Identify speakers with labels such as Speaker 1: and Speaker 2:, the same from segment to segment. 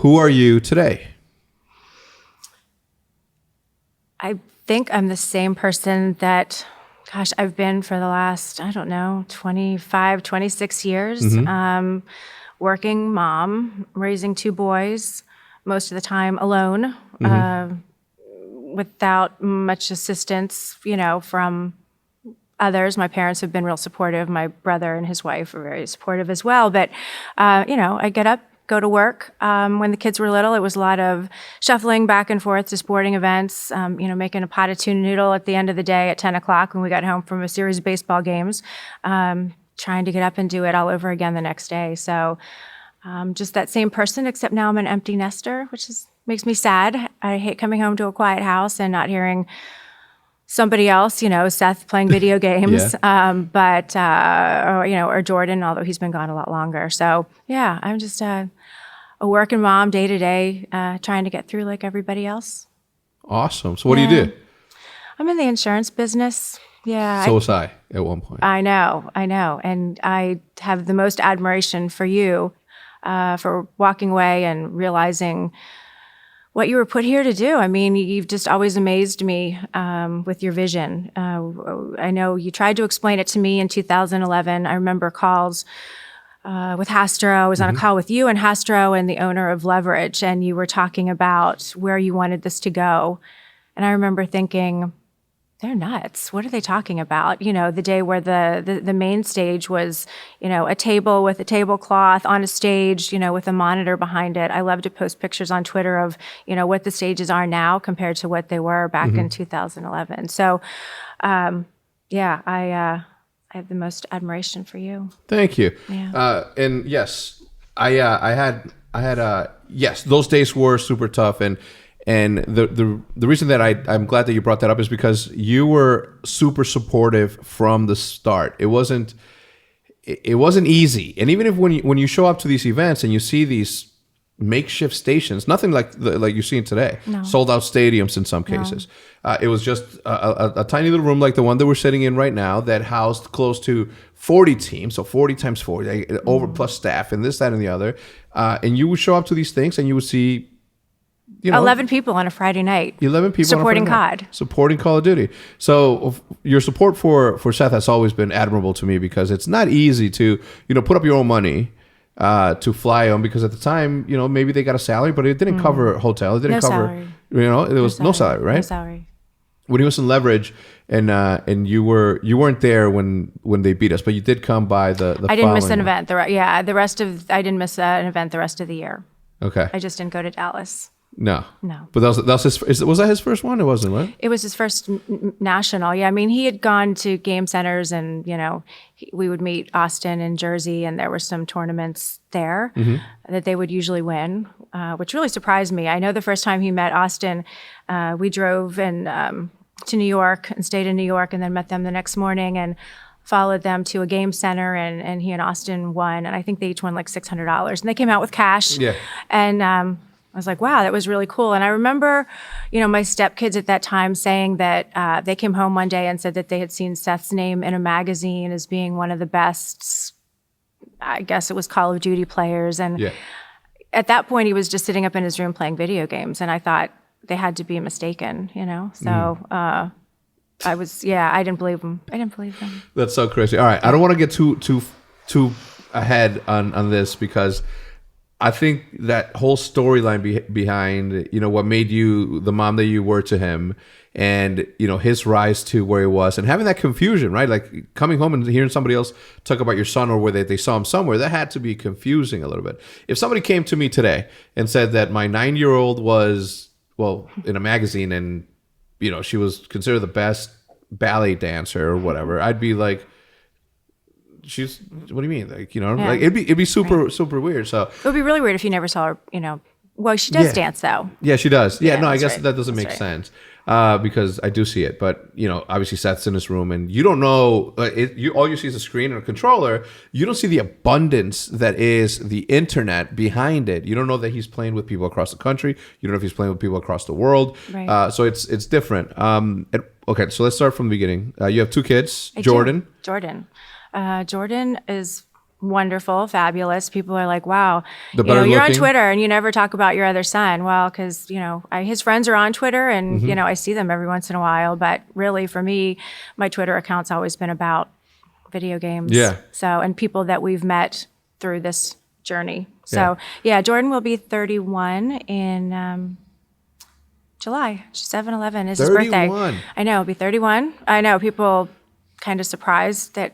Speaker 1: Who are you today?
Speaker 2: I think I'm the same person that, gosh, I've been for the last, 25, 26 years. Working mom, raising two boys, most of the time alone, without much assistance, from others. My parents have been real supportive. My brother and his wife are very supportive as well. But, I get up, go to work. When the kids were little, it was a lot of shuffling back and forth to sporting events, making a pot of tuna noodle at the end of the day at 10 o'clock when we got home from a series of baseball games, trying to get up and do it all over again the next day. So just that same person, except now I'm an empty nester, which makes me sad. I hate coming home to a quiet house and not hearing somebody else, Seth playing video games, or Jordan, although he's been gone a lot longer. So yeah, I'm just a working mom day to day, trying to get through like everybody else.
Speaker 1: Awesome. So what do you do?
Speaker 2: I'm in the insurance business. Yeah.
Speaker 1: So was I at one point.
Speaker 2: I know. And I have the most admiration for you, for walking away and realizing what you were put here to do. I mean, you've just always amazed me with your vision. I know you tried to explain it to me in 2011. I remember calls with Hastro. I was on a call with you and Hastro and the owner of Leverage, and you were talking about where you wanted this to go. And I remember thinking, they're nuts. What are they talking about? The day where the main stage was, a table with a tablecloth on a stage, with a monitor behind it. I love to post pictures on Twitter of, what the stages are now compared to what they were back in 2011. So, I have the most admiration for you.
Speaker 1: Thank you.
Speaker 2: Yeah.
Speaker 1: And yes, I had yes, those days were super tough. And the reason that I'm glad that you brought that up is because you were super supportive from the start. It wasn't easy. And even if when you show up to these events and you see these makeshift stations, nothing like you're seeing today, sold out stadiums in some cases. It was just a tiny little room like the one that we're sitting in right now that housed close to 40 teams, so 40 times 40, over plus staff and this, that, and the other. And you would show up to these things and you would see
Speaker 2: 11 people on a Friday night.
Speaker 1: 11 people
Speaker 2: supporting COD.
Speaker 1: Supporting Call of Duty. So your support for Seth has always been admirable to me because it's not easy to, put up your own money to fly him, because at the time, maybe they got a salary, but it didn't cover hotel. It didn't cover
Speaker 2: salary.
Speaker 1: There was no salary, right?
Speaker 2: No salary.
Speaker 1: When he was in Leverage and you weren't there when they beat us, but you did come by the
Speaker 2: I didn't miss an
Speaker 1: one.
Speaker 2: event. I didn't miss an event the rest of the year.
Speaker 1: Okay.
Speaker 2: I just didn't go to Dallas.
Speaker 1: No.
Speaker 2: No.
Speaker 1: But that was his. Was that his first one? It wasn't, right?
Speaker 2: It was his first national. Yeah, I mean, he had gone to game centers, and we would meet Austin and Jersey, and there were some tournaments there that they would usually win, which really surprised me. I know the first time he met Austin, we drove to New York and stayed in New York, and then met them the next morning and followed them to a game center, and he and Austin won, and I think they each won like $600, and they came out with cash.
Speaker 1: Yeah.
Speaker 2: And I was like, wow, that was really cool. And I remember, my stepkids at that time saying that they came home one day and said that they had seen Seth's name in a magazine as being one of the best, I guess it was Call of Duty players. And at that point, he was just sitting up in his room playing video games. And I thought they had to be mistaken, So I didn't believe him.
Speaker 1: That's so crazy. All right. I don't want to get too ahead on this, because I think that whole storyline behind, what made you the mom that you were to him, and, his rise to where he was, and having that confusion, right? Like coming home and hearing somebody else talk about your son, or where they saw him somewhere, that had to be confusing a little bit. If somebody came to me today and said that my 9-year-old was, in a magazine, and, she was considered the best ballet dancer or whatever, I'd be like, what do you mean? Like, like it'd be super weird. So
Speaker 2: it would be really weird if you never saw her, well, she does dance though.
Speaker 1: Yeah, she does. Yeah, no, I guess
Speaker 2: right.
Speaker 1: that doesn't make sense. Because I do see it, but obviously Seth's in his room, and you don't know. All you see is a screen and a controller. You don't see the abundance that is the internet behind it. You don't know that he's playing with people across the country. You don't know if he's playing with people across the world.
Speaker 2: Right.
Speaker 1: So it's different. Okay, so let's start from the beginning. You have two kids, Jordan.
Speaker 2: Jordan is wonderful, fabulous. People are like, wow,
Speaker 1: The better
Speaker 2: you're on
Speaker 1: looking?
Speaker 2: Twitter and you never talk about your other son. Well, because, his friends are on Twitter and, I see them every once in a while. But really, for me, my Twitter account's always been about video games.
Speaker 1: Yeah.
Speaker 2: So, and people that we've met through this journey. So, Jordan will be 31 in July. 7/11 is his birthday.
Speaker 1: 31.
Speaker 2: I know, he'll be 31. I know, people kind of surprised that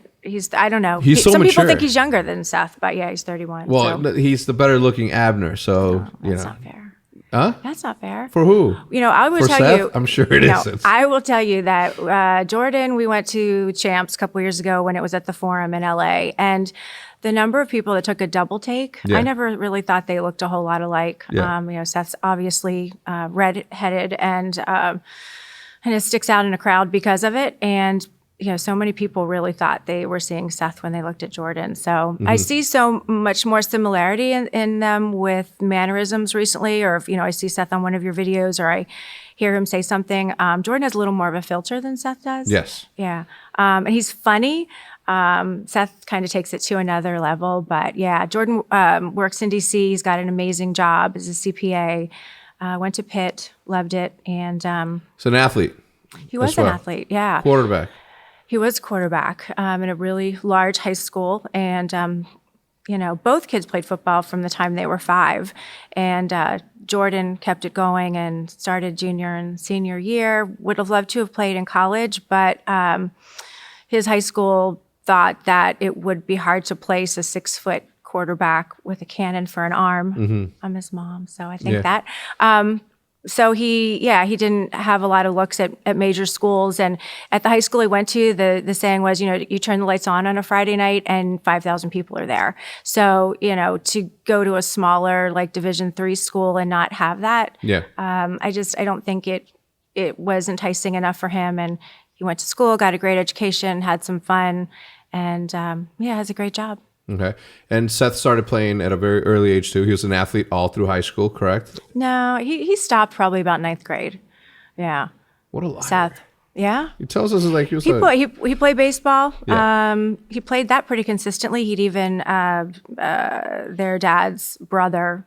Speaker 2: I don't know.
Speaker 1: He's so
Speaker 2: Some people
Speaker 1: mature.
Speaker 2: think he's younger than Seth, but yeah, he's 31.
Speaker 1: Well,
Speaker 2: so.
Speaker 1: he's the better looking Abner, so,
Speaker 2: That's not fair.
Speaker 1: Huh?
Speaker 2: That's not fair.
Speaker 1: For who?
Speaker 2: I will
Speaker 1: For
Speaker 2: tell
Speaker 1: Seth?
Speaker 2: you.
Speaker 1: I'm sure it isn't.
Speaker 2: I will tell you that Jordan, we went to Champs a couple years ago when it was at the Forum in LA, and the number of people that took a double take, I never really thought they looked a whole lot alike.
Speaker 1: Yeah.
Speaker 2: Seth's obviously red-headed and it sticks out in a crowd because of it, and so many people really thought they were seeing Seth when they looked at Jordan. So I see so much more similarity in them with mannerisms recently, or if, I see Seth on one of your videos or I hear him say something. Jordan has a little more of a filter than Seth does.
Speaker 1: Yes.
Speaker 2: Yeah. And he's funny. Seth kind of takes it to another level. But yeah, Jordan works in DC. He's got an amazing job as a CPA. Went to Pitt, loved it. And
Speaker 1: He's an athlete.
Speaker 2: he was an athlete. Yeah.
Speaker 1: Quarterback.
Speaker 2: He was quarterback in a really large high school, and both kids played football from the time they were 5. And Jordan kept it going and started junior and senior year. Would have loved to have played in college, but his high school thought that it would be hard to place a 6-foot quarterback with a cannon for an arm. I'm his mom, so I think that. So he didn't have a lot of looks at major schools. And at the high school he went to, the saying was, you turn the lights on a Friday night and 5,000 people are there. So, to go to a smaller like Division III school and not have that, I don't think it was enticing enough for him. And he went to school, got a great education, had some fun, and has a great job.
Speaker 1: Okay. And Seth started playing at a very early age too. He was an athlete all through high school, correct?
Speaker 2: No, he stopped probably about 9th grade. Yeah.
Speaker 1: What a liar.
Speaker 2: Seth. Yeah.
Speaker 1: He tells us like he was
Speaker 2: he played baseball.
Speaker 1: Yeah.
Speaker 2: He played that pretty consistently. He'd even their dad's brother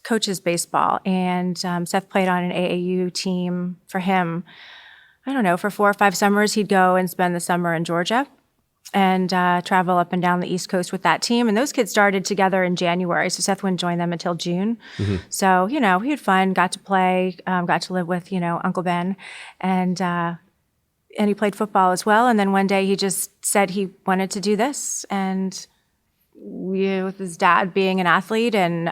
Speaker 2: coaches baseball, and Seth played on an AAU team for him. I don't know, for 4 or 5 summers, he'd go and spend the summer in Georgia and travel up and down the East Coast with that team. And those kids started together in January, so Seth wouldn't join them until June. So, he had fun, got to play, got to live with, Uncle Ben. And he played football as well. And then one day he just said he wanted to do this. And with his dad being an athlete and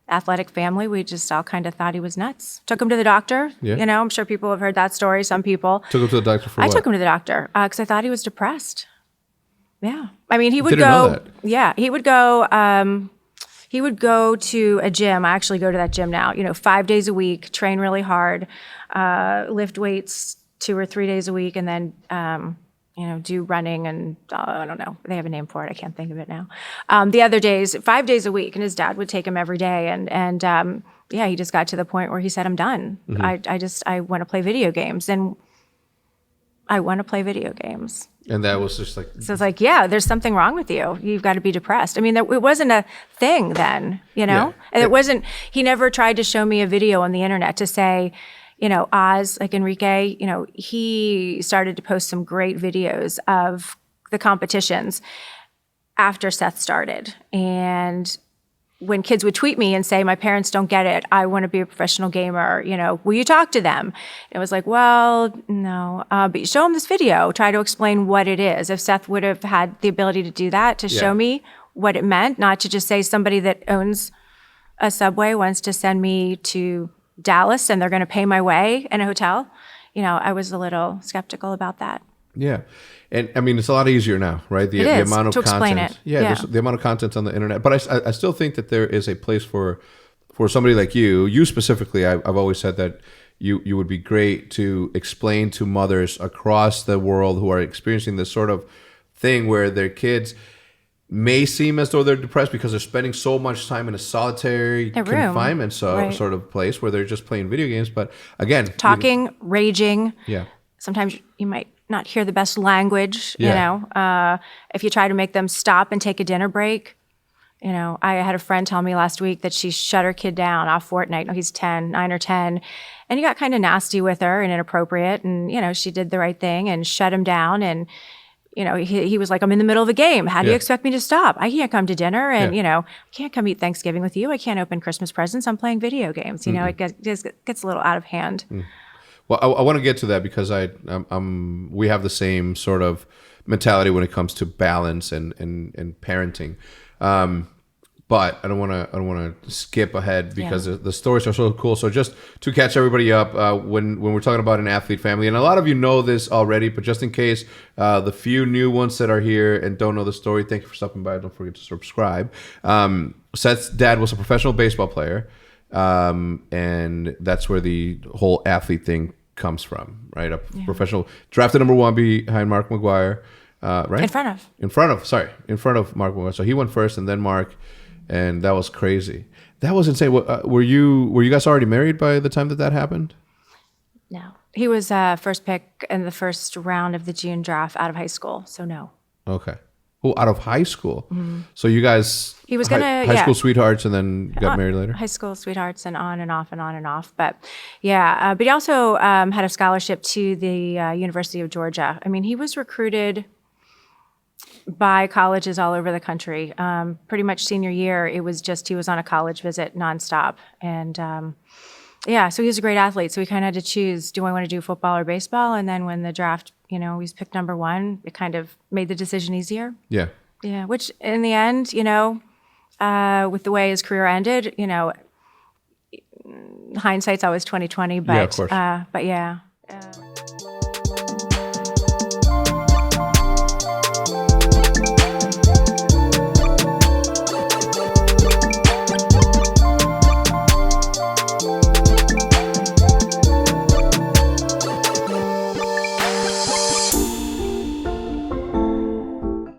Speaker 2: athletic family, we just all kind of thought he was nuts. Took him to the doctor.
Speaker 1: Yeah.
Speaker 2: I'm sure people have heard that story. Some people.
Speaker 1: Took him to the doctor for what?
Speaker 2: I took him to the doctor because I thought he was depressed. Yeah. I mean, he would
Speaker 1: Didn't know
Speaker 2: go.
Speaker 1: that.
Speaker 2: Yeah. He would go. He would go to a gym. I actually go to that gym now, 5 days a week, train really hard, lift weights 2 or 3 days a week, and then, do running and I don't know. They have a name for it. I can't think of it now. The other days, 5 days a week, and his dad would take him every day. And he just got to the point where he said, I'm done. I want to play video games. And I want to play video games.
Speaker 1: And that was just like...
Speaker 2: So it's like, there's something wrong with you. You've got to be depressed. I mean, it wasn't a thing then, And it wasn't, he never tried to show me a video on the internet to say, Oz, like Enrique, he started to post some great videos of the competitions after Seth started. And when kids would tweet me and say, my parents don't get it, I want to be a professional gamer, will you talk to them? It was like, well, no, but you show them this video, try to explain what it is. If Seth would have had the ability to do that, to show me what it meant, not to just say somebody that owns a Subway wants to send me to Dallas and they're going to pay my way in a hotel, I was a little skeptical about that.
Speaker 1: Yeah. And I mean, it's a lot easier now, right? The amount of
Speaker 2: to explain
Speaker 1: content.
Speaker 2: it.
Speaker 1: Yeah. The amount of content on the internet. But I still think that there is a place for somebody like you specifically. I've always said that you would be great to explain to mothers across the world who are experiencing this sort of thing where their kids may seem as though they're depressed because they're spending so much time in a solitary confinement sort of place where they're just playing video games. But again,
Speaker 2: talking, raging.
Speaker 1: Yeah.
Speaker 2: Sometimes you might not hear the best language,
Speaker 1: Yeah.
Speaker 2: you know, if you try to make them stop and take a dinner break. You know, I had a friend tell me last week that she shut her kid down off Fortnite. No, he's 10, 9 or 10. And he got kind of nasty with her and inappropriate. And, you know, she did the right thing and shut him down. And, you know, he was like, I'm in the middle of a game. How do you expect me to stop? I can't come to dinner. And, you know, I can't come eat Thanksgiving with you. I can't open Christmas presents. I'm playing video games. You know, it gets a little out of hand.
Speaker 1: Well, I want to get to that because we have the same sort of mentality when it comes to balance and parenting. But I don't want to skip ahead because the stories are so cool. So just to catch everybody up, when we're talking about an athlete family, and a lot of you know this already, but just in case the few new ones that are here and don't know the story, thank you for stopping by. Don't forget to subscribe. Seth's dad was a professional baseball player, and that's where the whole athlete thing comes from, right? A professional, drafted number 1 behind Mark McGuire. Right? In front of Mark McGuire. So he went first and then Mark, and that was crazy. That was insane. Were you guys already married by the time that happened?
Speaker 2: No. He was first pick in the first round of the June draft out of high school, so no.
Speaker 1: Okay. Oh, out of high school. Mm-hmm. So you guys
Speaker 2: he was gonna
Speaker 1: high school sweethearts and then got married later?
Speaker 2: High school sweethearts and on and off and on and off. But yeah, but he also had a scholarship to the University of Georgia. I mean, he was recruited by colleges all over the country. Pretty much senior year, it was just he was on a college visit nonstop. And so he was a great athlete. So we kind of had to choose, do I want to do football or baseball? And then when the draft, you know, he was picked number 1, it kind of made the decision easier. Yeah. Yeah, which in the end, you know, with the way his career ended, you know, hindsight's always 20/20, but,
Speaker 1: yeah, of course.
Speaker 2: But yeah.